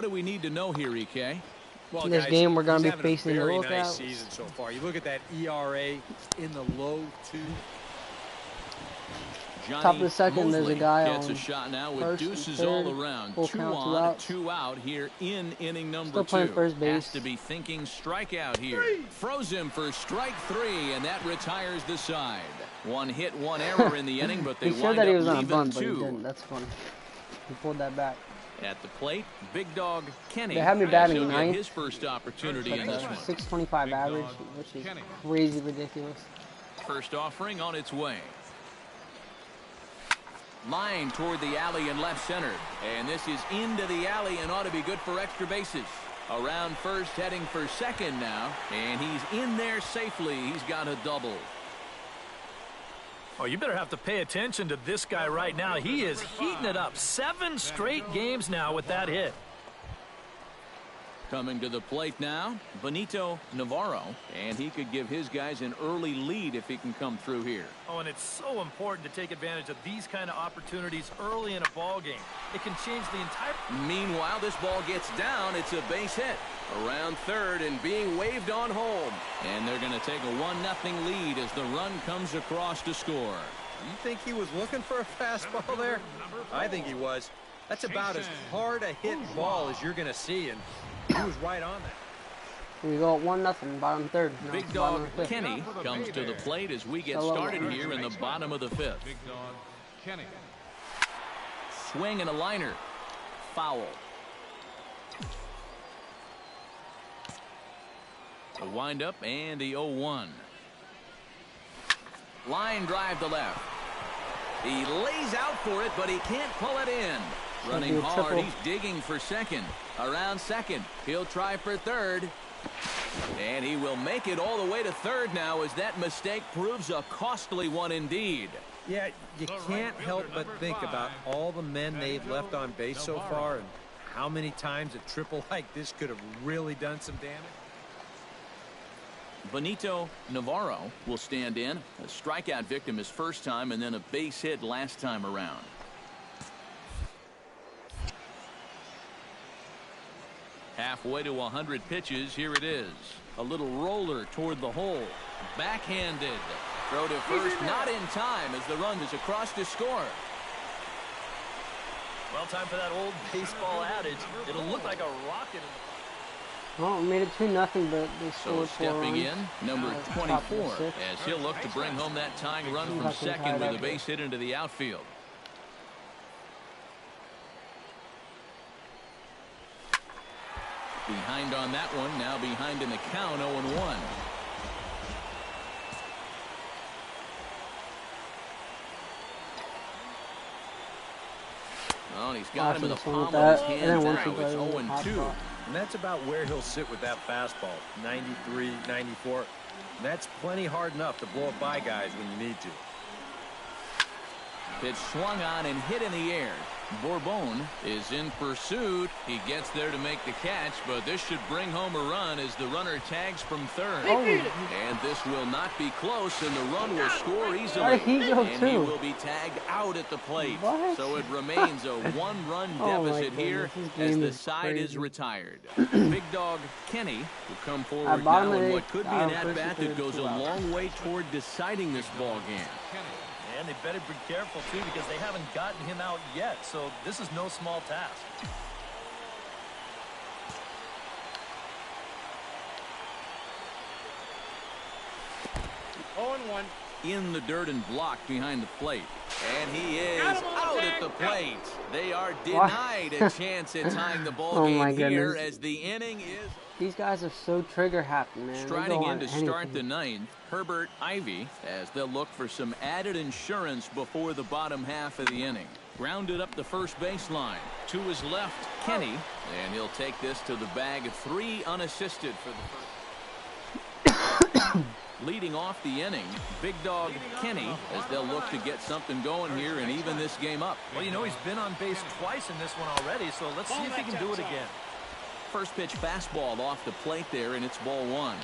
What do we need to know here, EK? Well, in this guys, game, we're going to he's be facing having a the very nice lookout. season so far. You look at that ERA in the low 2. Top of the second, there's a guy gets on a shot now with first deuces and all third. around. Full 2 count, 2 on, outs. 2 out here in inning number Still 2. playing first base. Has to be thinking strikeout here. Throws him for strike 3, and that retires the side. 1 hit, 1 error in the inning, but they He said wind that he up was on a leaving bunt, but he 2. didn't. That's funny. He pulled that back. At the plate, big dog Kenny. They have me batting He'll get ninth. his first opportunity But in this one. 625 average, which is crazy ridiculous. First offering on its way. Line toward the alley in left center. And this is into the alley and ought to be good for extra bases. Around first, heading for second now. And he's in there safely. He's got a double. Oh, you better have to pay attention to this guy right now. He is heating it up. 7 straight games now with that hit. Coming to the plate now, Benito Navarro, and he could give his guys an early lead if he can come through here. Oh, and it's so important to take advantage of these kind of opportunities early in a ball game. It can change the entire... Meanwhile, this ball gets down. It's a base hit. Around third and being waved on home. And they're going to take a 1-0 lead as the run comes across to score. You think he was looking for a fastball there? I think he was. That's about as hard a hit ball as you're going to see, and he was right on that. Here we go, 1-0, bottom third. No, Big dog Kenny comes to the plate as we get started here in the bottom of the 5th. Big dog Kenny. Swing and a liner. Foul. The windup and the 0-1. Line drive to left. He lays out for it, but he can't pull it in. Running hard, he's digging for second. Around second, he'll try for third. And he will make it all the way to third now as that mistake proves a costly one indeed. Yeah, you can't help but think about all the men they've left on base so far and how many times a triple like this could have really done some damage. Benito Navarro will stand in. A strikeout victim his first time and then a base hit last time around. Halfway to 100 pitches. Here it is. A little roller toward the hole. Backhanded. Throw to first, not in time as the run is across to score. Well, time for that old baseball adage. It'll look like a rocket. Well, we made it 2-0, but they So scored 4 stepping runs. in, number Top of the 24, sixth. as he'll look to bring home that tying run from second with a base hit into the outfield. Behind on that one, now behind in the count, 0-1. Oh, he's got him in the palm of his hand now. It's 0-2. And that's about where he'll sit with that fastball, 93, 94. And that's plenty hard enough to blow it by guys when you need to. Pitch swung on and hit in the air. Bourbon is in pursuit. He gets there to make the catch, but this should bring home a run as the runner tags from third. Oh. And this will not be close, and the run will score easily. Why did he go and too? he will be tagged out at the plate. What? So it remains a one-run Oh my deficit here goodness, this as game the is side is crazy. retired. Big dog Kenny will come forward bottom now of in the what could be eighth, an first and at-bat third, that goes a 2 outs. long way toward deciding this ball game. And they better be careful, too, because they haven't gotten him out yet. So this is no small task. In the dirt and blocked behind the plate. And he is out at the plate. They are denied a chance at tying the ball Oh game my here goodness. as the inning is These guys are so trigger happy, man. They striding go in on to start anything. the 9th. Herbert Ivy as they'll look for some added insurance before the bottom half of the inning. Grounded up the first baseline. To his left, Kenny. And he'll take this to the bag. 3 unassisted for the first. Leading off the inning, big dog Kenny as they'll look to get something going here and even this game up. Well, you know, he's been on base twice in this one already, so let's see if he can do it again. First pitch fastball off the plate there, and it's ball 1.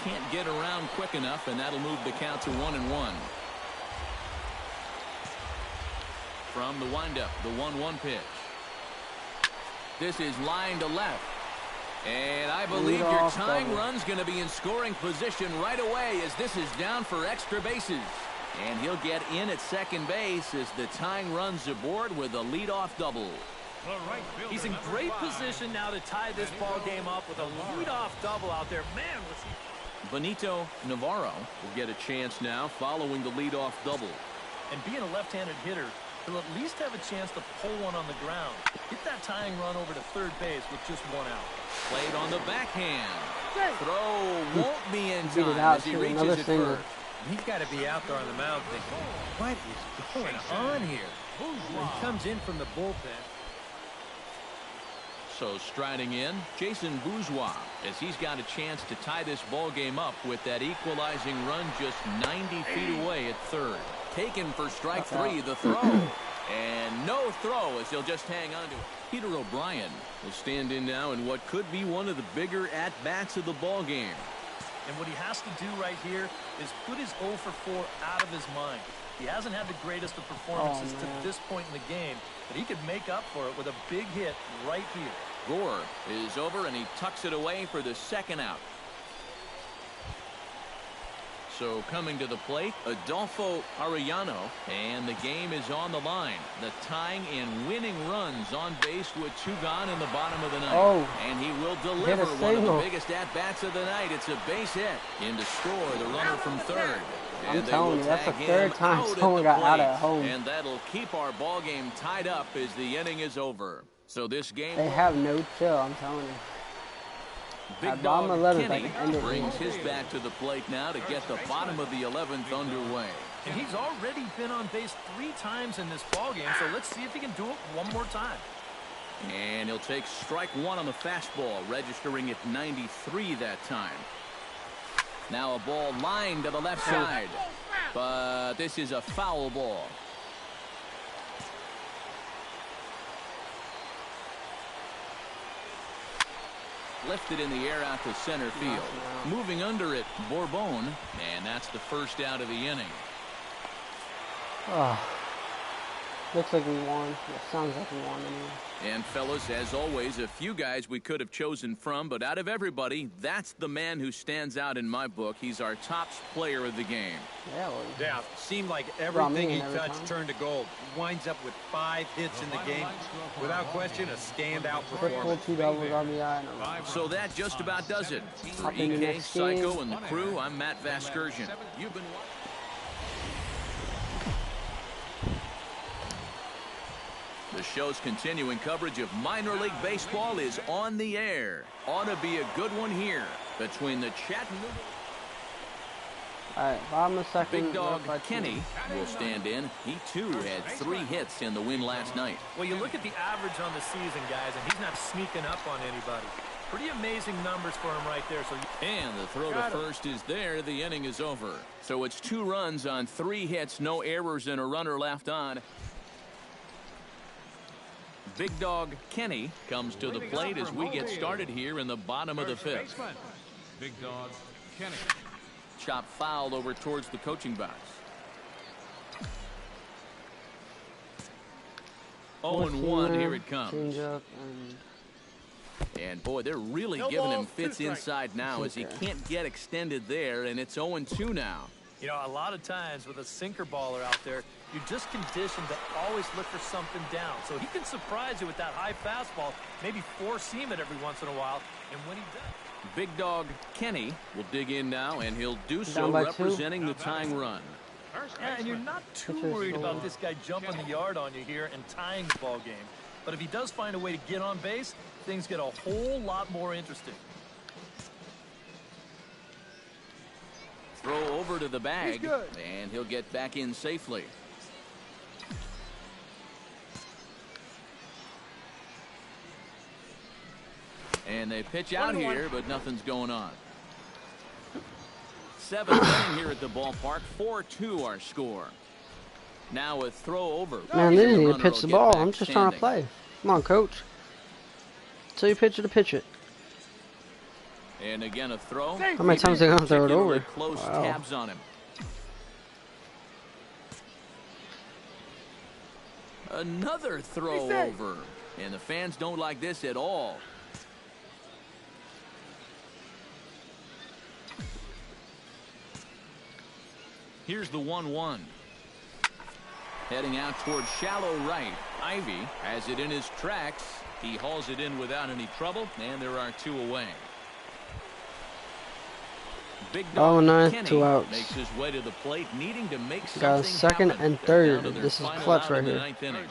Can't get around quick enough, and that'll move the count to 1-1. from the windup, the 1-1 pitch. This is line to left. And I believe your tying run's going to be in scoring position right away as this is down for extra bases. And he'll get in at second base as the tying run's aboard with a leadoff double. He's in great position now to tie this ball game up with a leadoff double out there. Man, was he... Benito Navarro will get a chance now following the leadoff double. And being a left-handed hitter, he'll at least have a chance to pull one on the ground. Get that tying run over to third base with just one out. Played on the backhand. Throw won't be in Beat it time out as he to reaches another it single. first. He's got to be out there on the mound thinking, what is going on here? He comes in from the bullpen. So striding in, Jason Bourgeois, as he's got a chance to tie this ball game up with that equalizing run just 90 feet away at third. Taken for strike three, the throw. And no throw as he'll just hang on to it. Peter O'Brien will stand in now in what could be one of the bigger at-bats of the ball game. And what he has to do right here is put his 0 for 4 out of his mind. He hasn't had the greatest of performances to this point in the game, but he could make up for it with a big hit right here. Gore is over and he tucks it away for the second out. So coming to the plate, Adolfo Arellano, and the game is on the line. The tying and winning runs on base with 2 gone in the bottom of the ninth. And he will deliver one of the biggest at-bats of the night. It's a base hit. In to score the runner from third. I'm telling you, that's the third time someone got out at home. And that'll keep our ball game tied up as the inning is over. So this game... They have no chill, I'm telling you. Big Dog Kenny brings his bat to the plate now to get the bottom of the 11th underway. And he's already been on base 3 times in this ballgame, so let's see if he can do it one more time. And he'll take strike 1 on the fastball, registering at 93 that time. Now a ball lined to the left side, but this is a foul ball. Lifted in the air out to center field. Moving under it, Bourbon, and that's the first out of the inning. Oh, looks like we won. It sounds like we won anyway. And fellas, as always, a few guys we could have chosen from, but out of everybody, that's the man who stands out in my book. He's our top player of the game. Yeah, seemed like everything he touched turned to gold. He winds up with 5 hits in the game. Without question, a standout performance. 2 doubles RBI in a row. So that just about does it. For EK, Psycho, and the crew, I'm Matt Vasgersian. You've been watching. The show's continuing coverage of minor league baseball is on the air. Ought to be a good one here between the Chattanooga. All right, bottom of second. Big Dog Kenny will stand in. He too had 3 hits in the win last night. Well, you look at the average on the season, guys, and he's not sneaking up on anybody. Pretty amazing numbers for him right there. And the throw to first is there. The inning is over. So it's 2 runs on 3 hits, no errors, and a runner left on. Big Dog Kenny comes to the plate as we get started here in the bottom of the 5th. Big Dog Kenny. Chop fouled over towards the coaching box. 0-1, here it comes. And boy, they're really giving him fits inside now as he can't get extended there, and it's 0-2 now. You know, a lot of times with a sinker baller out there, you're just conditioned to always look for something down. So he can surprise you with that high fastball, maybe four-seam it every once in a while. And when he does... Big Dog Kenny will dig in now, and he'll do so representing the tying run. Yeah, and you're not too worried about this guy jumping the yard on you here and tying the ball game. But if he does find a way to get on base, things get a whole lot more interesting. Throw over to the bag, and he'll get back in safely. And they pitch out here, but nothing's going on. 7th inning here at the ballpark. 4-2 our score. Now a throw over. Man, they didn't even pitch the ball. I'm just trying to play. Come on, coach. Tell your pitcher to pitch it. And again a throw. How many times are they going to throw it over? Close tabs on him. Another throw over. And the fans don't like this at all. Here's the 1-1. Heading out towards shallow right. Ivy has it in his tracks. He hauls it in without any trouble, and there are 2 away. Big dog Kenny 2 outs. makes his way to the plate, needing to make Got a something second happen. and They're third. down to their This is final clutch out right in the here. 9th inning.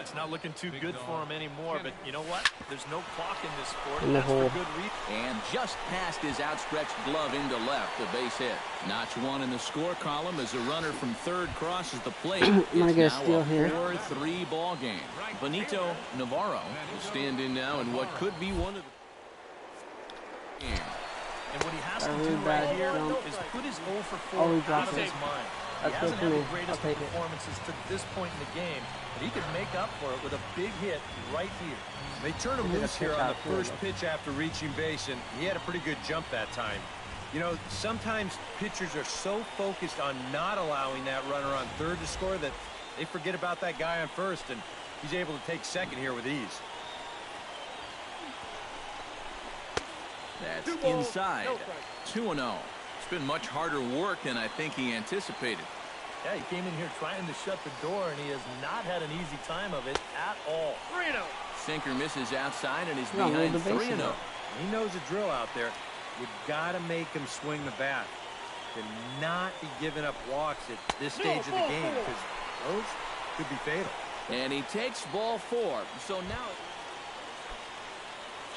It's not looking too good for him anymore, but you know what? There's no clock in this sport. In the That's for hole. good reason. And just past his outstretched glove into left, the base hit. Notch 1 in the score column as a runner from third crosses the plate. I'm gonna It's get a now steal here. 4-3 ball game. Benito Navarro will stand in now in what could be one of the games. And what he has A to really do bad right here jump. is put his 0 for 4 Oh, he out dropped of it. his mind. That's He good hasn't for had me. the greatest I'll take it. performances to this point in the game, but he could make up for it with a big hit right here. They turn him He did a loose here pitch on the out first field. pitch after reaching base, and he had a pretty good jump that time. You know, sometimes pitchers are so focused on not allowing that runner on third to score that they forget about that guy on first, and he's able to take second here with ease. That's inside. 2-0. It's been much harder work than I think he anticipated. Yeah, he came in here trying to shut the door, and he has not had an easy time of it at all. 3-0. Sinker misses outside and is Yeah, roll behind the bases 3-0. up. He knows the drill out there. You got to make him swing the bat. Cannot be giving up walks at this stage of the game, because those could be fatal. And he takes ball 4. So now...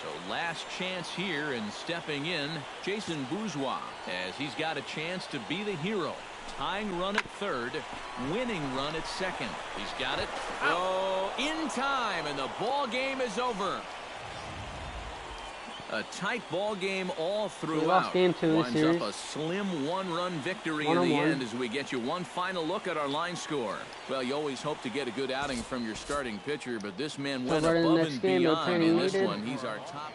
So last chance here, and stepping in, Jason Bourgeois, as he's got a chance to be the hero. Tying run at third, winning run at second. He's got it. Oh, in time, and the ball game is over. A tight ball game all throughout. lost game 2 in the Winds series. up a slim 1-run victory in 1-1. the end as we get you one final look at our line score. Well, you always hope to get a good outing from your starting pitcher, but this man went right in the above next and game, no beyond training in this needed. one. He's our top.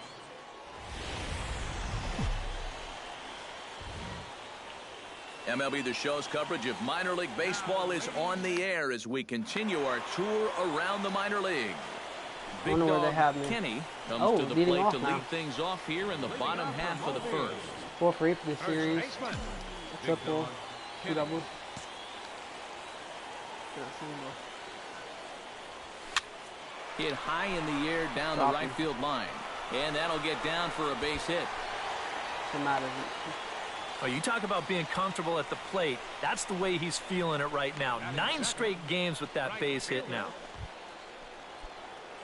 MLB The Show's coverage of minor league baseball is on the air as we continue our tour around the minor leagues. Big Wonder where they dog have me. Kenny comes Oh, to the leading plate off to now. lead things off here in the bottom half of the first. 4 for 8 for the series. A triple. 2 doubles. Hit high in the air down the right field line. And that'll get down for a base hit. Doesn't matter. Oh, you talk about being comfortable at the plate. That's the way he's feeling it right now. 9 straight games with that base hit now.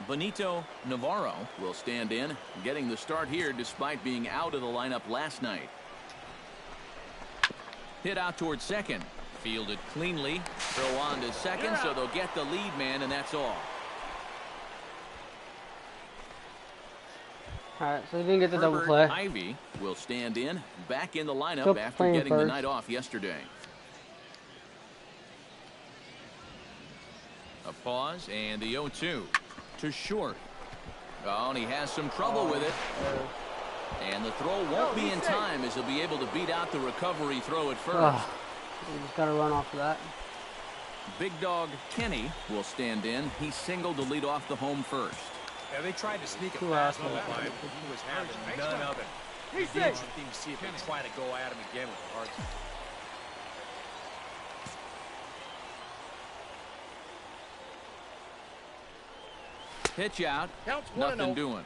Benito Navarro will stand in, getting the start here despite being out of the lineup last night. Hit out towards second. Fielded cleanly. Throw on to second, so they'll get the lead man, and that's all. Alright, so he didn't get the double Herbert play. Ivy will stand in, back in the lineup Still after playing getting the first. night off yesterday. A pause, and the 0-2 to short. Oh, and he has some trouble with it. And the throw won't be in time as he'll be able to beat out the recovery throw at first. You just gotta run off of that. Big dog Kenny will stand in. He singled to lead off the home first. Yeah, they tried to sneak a Who else fastball was by him. He was having none of it. It'd be interesting to see if they try to go at him again with the hard side. Pitch out. Counts 1-0. Nothing doing.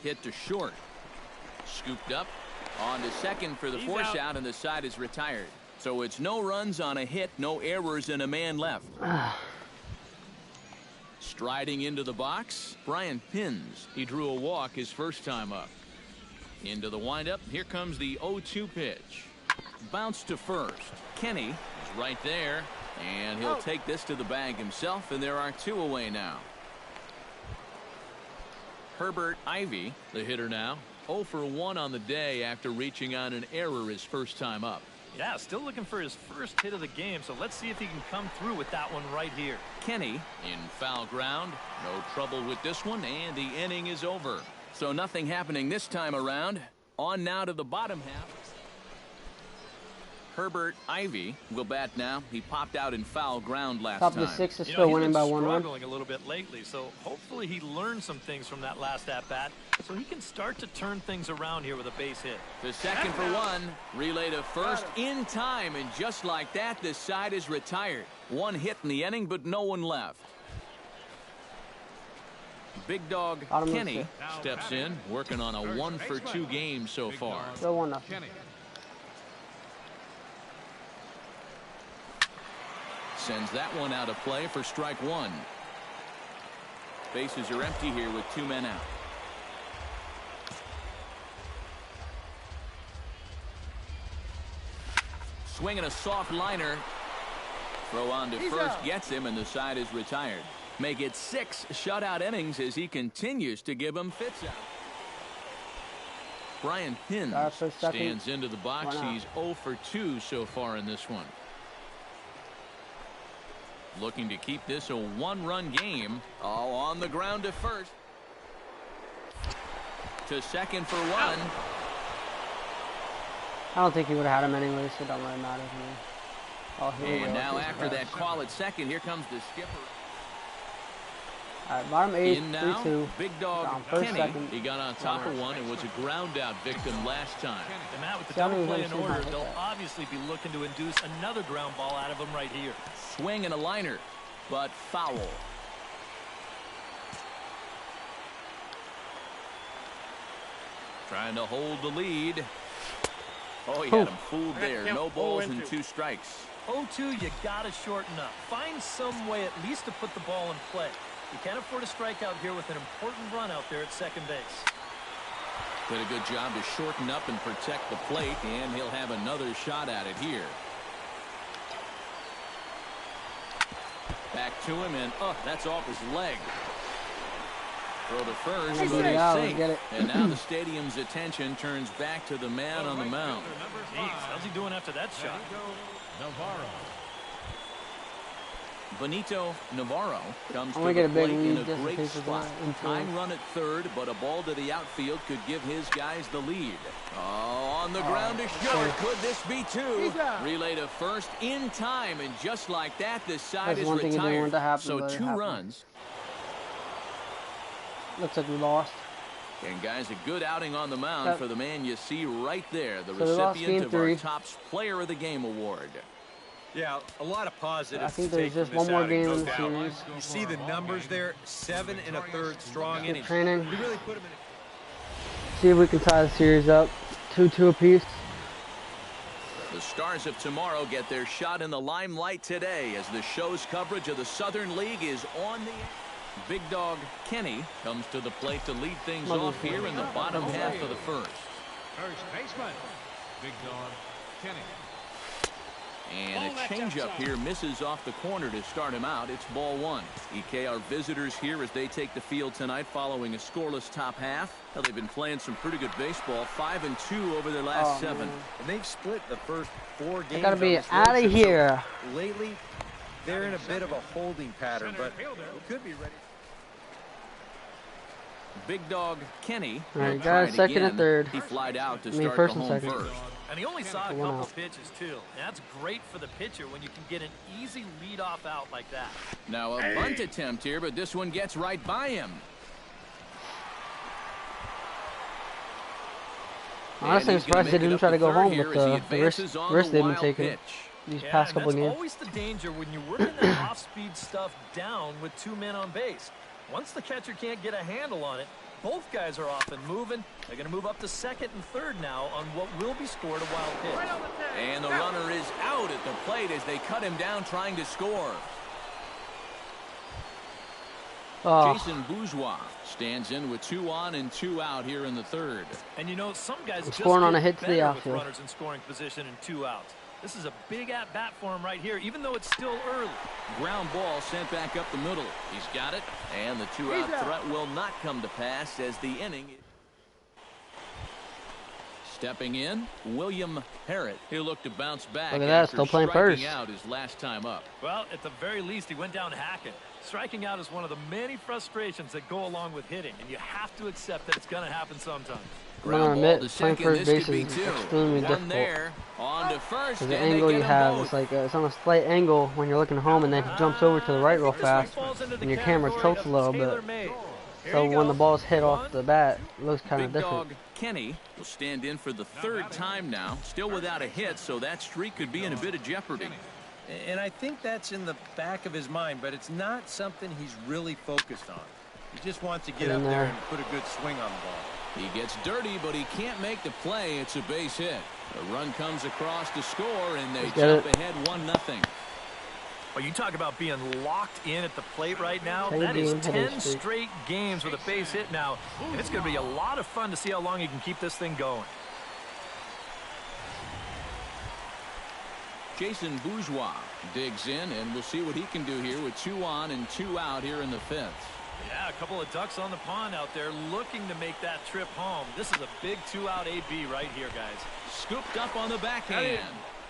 Hit to short. Scooped up. On to second for the force out, and the side is retired. So it's no runs on a hit, no errors, and a man left. Striding into the box, Brian Pins. He drew a walk his first time up. Into the windup, here comes the 0-2 pitch. Bounce to first. Kenny is right there, and he'll take this to the bag himself, and there are 2 away now. Herbert Ivy, the hitter now, 0 for 1 on the day after reaching on an error his first time up. Yeah, still looking for his first hit of the game, so let's see if he can come through with that one right here. Kenny in foul ground. No trouble with this one, and the inning is over. So nothing happening this time around. On now to the bottom half. Herbert Ivy will bat now. He popped out in foul ground last Top time. of the 6 is still winning by 1 run. He's been struggling a little bit lately, so hopefully he learned some things from that last at-bat so he can start to turn things around here with a base hit. The second for one. Relay to first in time, and just like that, this side is retired. 1 hit in the inning, but no one left. Big dog Kenny steps in, working on a 1-for-2 game so far. Still 1-0. Sends that one out of play for strike 1. Bases are empty here with 2 men out. Swinging a soft liner. Throw on to first gets him, and the side is retired. Make it 6 shutout innings as he continues to give them fits out. Brian Hinn stands into the box. He's 0 for 2 so far in this one. Looking to keep this a 1-run game. Oh, on the ground to first. To second for 1. I don't think he would have had him anyway, so it don't really matter to me. Oh, here we go. And now after that call at second, here comes the skipper. All right, bottom 8, in now, 3-2. Big dog First, Kenny. second. He got on top of one and was a ground out victim last time. And Matt, with the double play in order, they'll obviously be looking to induce another ground ball out of him right here. Swing and a liner, but foul. Trying to hold the lead. Oh, he had him fooled there. No balls and 2 strikes. 0-2, you got to shorten up. Find some way at least to put the ball in play. You can't afford a strikeout here with an important run out there at second base. Did a good job to shorten up and protect the plate, and he'll have another shot at it here. Back to him, and that's off his leg. Throw to first, but he's safe. And now the stadium's attention turns back to the man on the mound. Jeez, how's he doing after that shot? Benito Navarro comes to the the plate in a great spot. Tying run at third, but a ball to the outfield could give his guys the lead. Oh, on the ground to short. Could this be 2? Relay to first in time, and just like that, this side is retired. So 2 runs. Looks like we lost. And guys, a good outing on the mound for the man you see right there, the recipient of our Topps Player of the Game award. Yeah, a lot of positives. I think there's just one more game in the series. You see the numbers there, 7 1/3 strong innings. Training. We really put him in. See if we can tie the series up. 2-2 apiece. The Stars of tomorrow get their shot in the limelight today as the show's coverage of the Southern League is on the air. Big dog Kenny comes to the plate to lead things off here in the bottom half of the first. First baseman, Big dog Kenny. And a changeup here misses off the corner to start him out. It's ball 1. EK, our visitors here as they take the field tonight following a scoreless top half. Well, they've been playing some pretty good baseball, 5-2 over their last 7. And they've split the first 4 games. I gotta be out of here. So lately, they're in a bit of a holding pattern, but we could be ready. Big dog Kenny. All right, guys, second and third. He flied out to start first the and home second. first. And he only saw a couple pitches, too. That's great for the pitcher when you can get an easy leadoff out like that. Now a bunt attempt here, but this one gets right by him. Honestly, I'm surprised they didn't try to go home with the risk they've been taking these past couple games. That's always the danger when you're working that off-speed stuff down with 2 men on base. Once the catcher can't get a handle on it, both guys are off and moving. They're going to move up to second and third now on what will be scored a wild pitch. And the runner is out at the plate as they cut him down trying to score. Jason Bourgeois stands in with 2 on and 2 out here in the third. And you know, some guys just scoring on a hit to the outfield. Runners in scoring position and 2 outs. This is a big at-bat for him right here, even though it's still early. Ground ball sent back up the middle. He's got it, and the 2-out threat will not come to pass as the inning Stepping in, William Harrett. He'll look to bounce back. Look at that, still playing first. Out his last time up. Well, at the very least, he went down hacking. Striking out is one of the many frustrations that go along with hitting, and you have to accept that it's going to happen sometimes. I'm gonna admit, playing first base is extremely difficult. There, on to first, the angle you have is like it's on a slight angle when you're looking home, and then he jumps over to the right real fast, and your camera tilts a little bit. So when the ball's hit off the bat, it looks kind of different. Dog Kenny will stand in for the third time now, still without a hit, so that streak could be in a bit of jeopardy. And I think that's in the back of his mind, but it's not something he's really focused on. He just wants to get up there and put a good swing on the ball. He gets dirty, but he can't make the play. It's a base hit. A run comes across to score, and they jump ahead 1-0. Well, you talk about being locked in at the plate right now. That is 10 straight games with a base hit now, and it's going to be a lot of fun to see how long he can keep this thing going. Jason Bourgeois digs in, and we'll see what he can do here with 2 on and 2 out here in the 5th. Yeah, a couple of ducks on the pond out there looking to make that trip home. This is a big 2-out AB right here, guys. Scooped up on the backhand.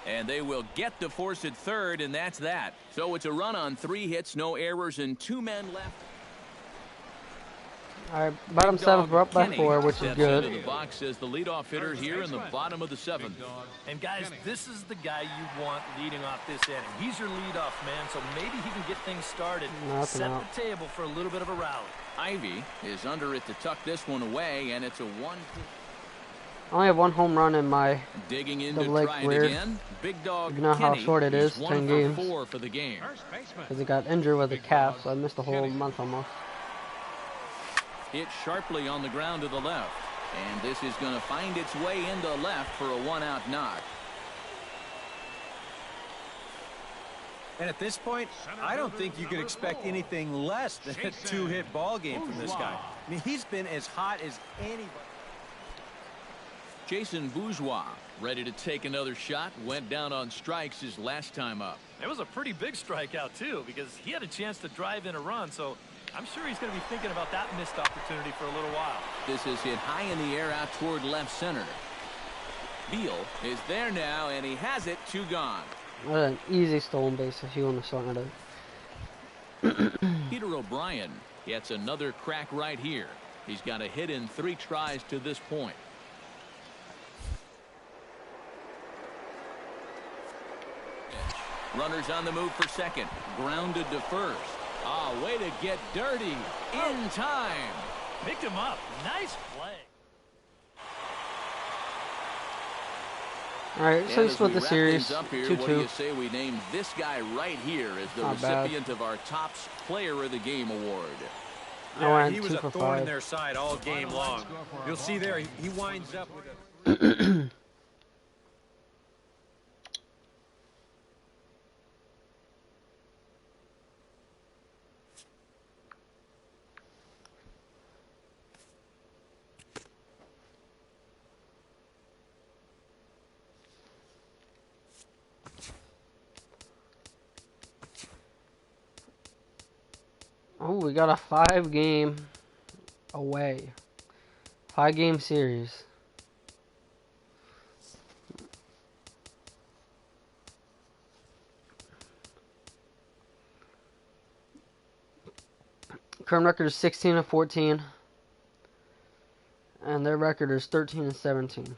And they will get to force it third, and that's that. So it's a run on 3 hits, no errors, and 2 men left. All right, bottom 7th, we're up by 4, which is good. The box as the leadoff hitter here in the bottom of the 7th. And guys, this is the guy you want leading off this inning. He's your leadoff man, so maybe he can get things started. Set the table for a little bit of a rally. Ivy is under it to tuck this one away, and it's a 1-2. I only have 1 home run in my digging in to try it again. Big dog you know how short it is, 10 games. 4 for the game. Because he got injured with a calf, so I missed a whole month almost. Hit sharply on the ground to the left. And this is going to find its way into left for a 1-out knock. And at this point, I don't think you could expect anything less than a 2-hit ball game from this guy. I mean, he's been as hot as anybody. Jason Bourgeois ready to take another shot. Went down on strikes his last time up. It was a pretty big strikeout, too, because he had a chance to drive in a run, so I'm sure he's going to be thinking about that missed opportunity for a little while. This is hit high in the air out toward left center. Beal is there now, and he has it. 2 gone. What an easy stolen base if you want to start it. Peter O'Brien gets another crack right here. He's got a hit in 3 tries to this point. Runners on the move for second. Grounded to first. Ah, way to get dirty in time. Picked him up. Nice play. All right, so we split the series 2-2. What do you say we name this guy right here as the recipient of our top player of the game award? Yeah, he was a thorn in their side all game long. You'll see there, he winds up with a... Oh, we got a 5-game away. 5-game series. Current record is 16-14. And their record is 13-17.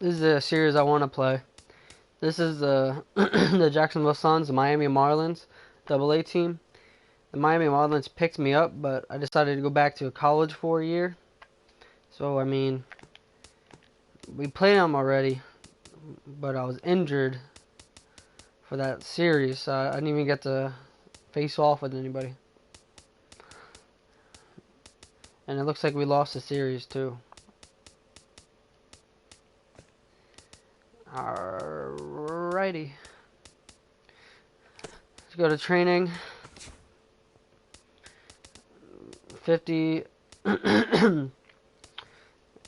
This is a series I want to play. This is the the Jacksonville Suns, the Miami Marlins, AA team. The Miami Marlins picked me up, but I decided to go back to college for a year. So, I mean, we played them already, but I was injured for that series. So I didn't even get to face off with anybody. And it looks like we lost the series, too. Alrighty. Let's go to training. 50.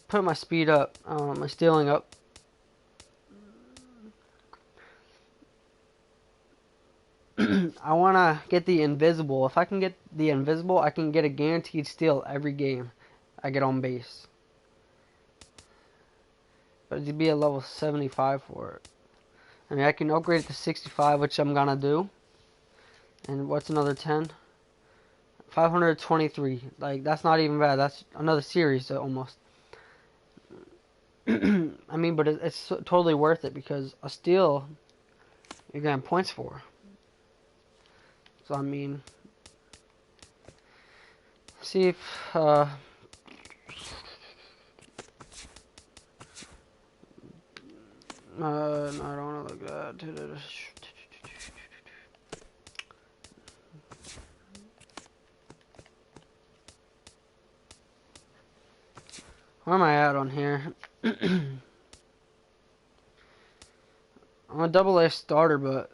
Put my speed up. My stealing up. I want to get the invisible. If I can get the invisible, I can get a guaranteed steal every game I get on base. But it'd be a level 75 for it. I mean, I can upgrade it to 65, which I'm going to do. And what's another 10? 523. Like, that's not even bad. That's another series almost. I mean, but it's totally worth it because a steal you're getting points for. So, I mean, see if, no, I don't want to look at that. Where am I at on here? I'm a double A starter, but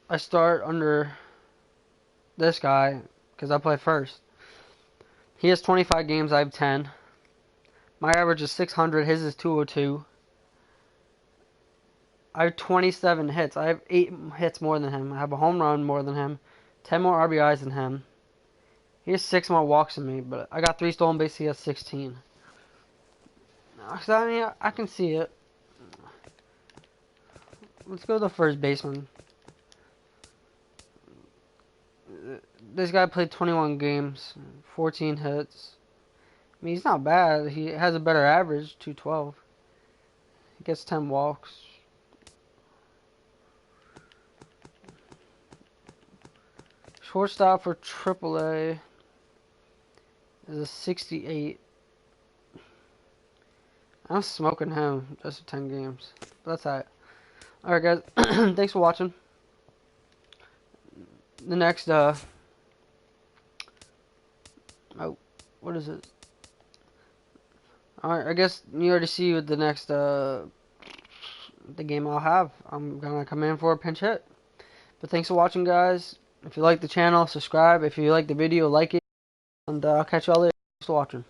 I start under this guy because I play first. He has 25 games, I have 10. My average is 600, his is 202. I have 27 hits. I have 8 hits more than him. I have a home run more than him. 10 more RBIs than him. He has 6 more walks than me, but I got 3 stolen bases, he has 16. So, I mean, I can see it. Let's go to the first baseman. This guy played 21 games, 14 hits. I mean, he's not bad. He has a better average, 212. He gets 10 walks. Shortstop for AAA is a 68. I'm smoking him just for 10 games. But that's alright. Alright, guys. Thanks for watching. The next, oh, what is it? Alright, I guess you already see what the next, the game I'll have. I'm gonna come in for a pinch hit. But thanks for watching, guys. If you like the channel, subscribe. If you like the video, like it. And I'll catch you all later. Thanks for watching.